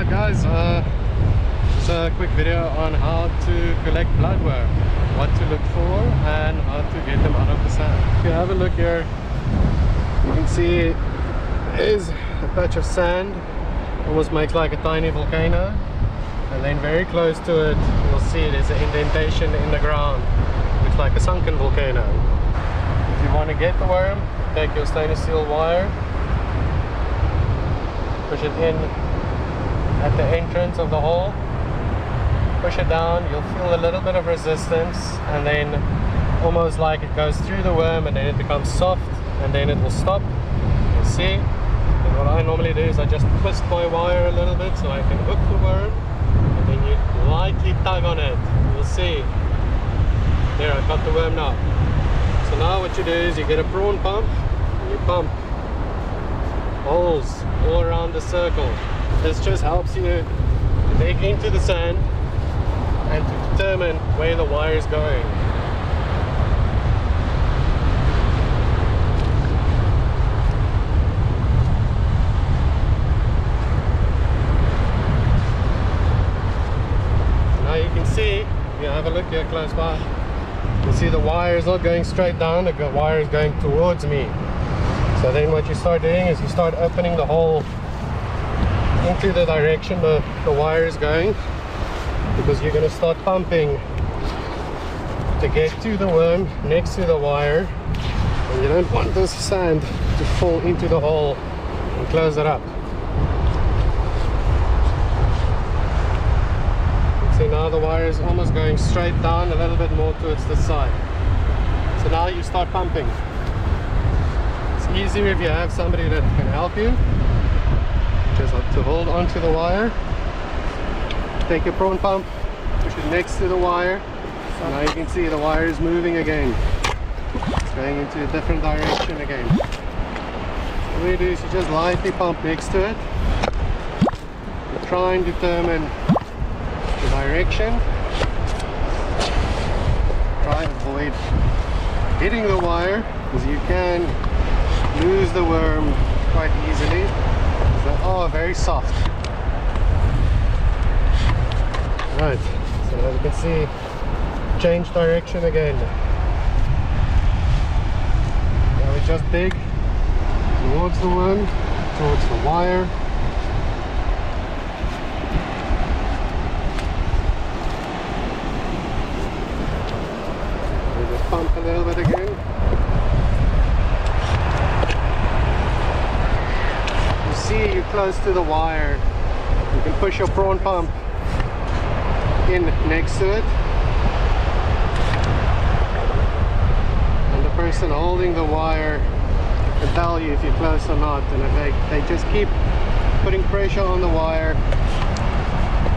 Alright guys, just a quick video on how to collect bloodworm, what to look for and how to get them out of the sand. If you have a look here, you can see there's a patch of sand, almost makes like a tiny volcano, and then very close to it you'll see there's an indentation in the ground, looks like a sunken volcano. If you want to get the worm, take your stainless steel wire, push it in at the entrance of the hole, push it down, you'll feel a little bit of resistance, and then almost like it goes through the worm and then it becomes soft and then it will stop. You'll see. And what I normally do is I just twist my wire a little bit so I can hook the worm, and then you lightly tug on it. You'll see. There, I've got the worm now. So now what you do is you get a prawn pump and you pump holes all around the circle. This just helps you to dig into the sand and to determine where the wire is going. Now you can see, if you have a look here close by, you can see the wire is not going straight down, the wire is going towards me. So then what you start doing is you start opening the hole into the direction the wire is going, because you're going to start pumping to get to the worm next to the wire, and you don't want this sand to fall into the hole and close it up. See, now the wire is almost going straight down, a little bit more towards the side. So now you start pumping. It's easier if you have somebody that can help you. Just to hold onto the wire, take your prawn pump, push it next to the wire. So now you can see the wire is moving again. It's going into a different direction again. What you do is you just lightly pump next to it. You try and determine the direction. Try and avoid hitting the wire, because you can lose the worm quite easily. They are very soft. Right, so as you can see, change direction again. Now we just dig towards the worm, towards the wire. We just pump a little bit again. See, you're close to the wire, you can push your prawn pump in next to it, and the person holding the wire can tell you if you're close or not, and they just keep putting pressure on the wire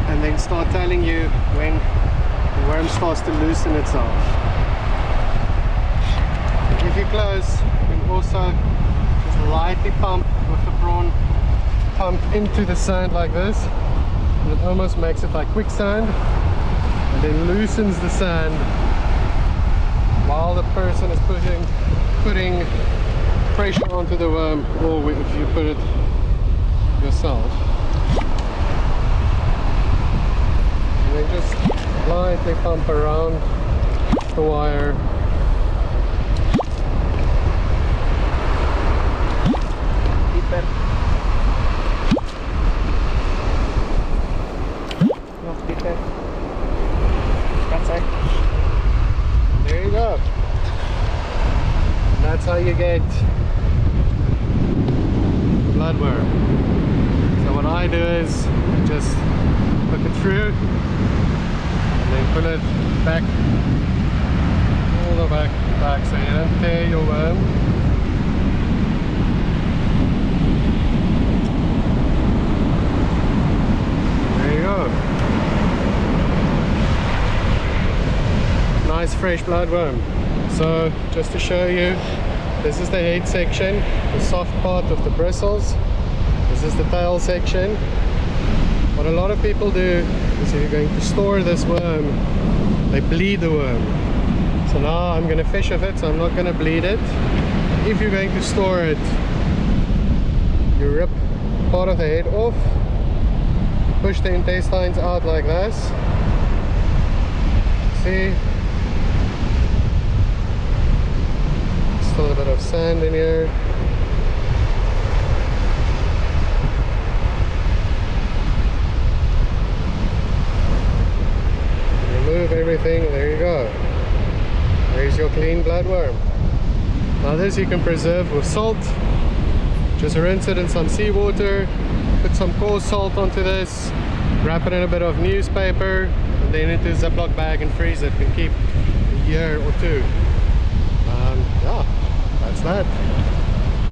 and then start telling you when the worm starts to loosen itself. If you're close, you can also just lightly pump with the prawn pump into the sand like this, and it almost makes it like quicksand, and then loosens the sand while the person is putting pressure onto the worm, or if you put it yourself. And then just lightly pump around the wire. Keep it. That's it. There you go. And that's how you get bloodworm. So what I do is I just hook it through and then pull it back, all the back, so you don't tear your worm. Nice fresh bloodworm. So just to show you, this is the head section, the soft part of the bristles. This is the tail section. What a lot of people do is, if you're going to store this worm, they bleed the worm. So now I'm going to fish with it, so I'm not going to bleed it. If you're going to store it, you rip part of the head off, push the intestines out like this. See? Still a bit of sand in here. Remove everything, there you go. There's your clean bloodworm. Now this you can preserve with salt. Just rinse it in some seawater, put some coarse salt onto this, wrap it in a bit of newspaper, and then into a Ziploc bag and freeze it. Can keep a year or two. Yeah, that's that.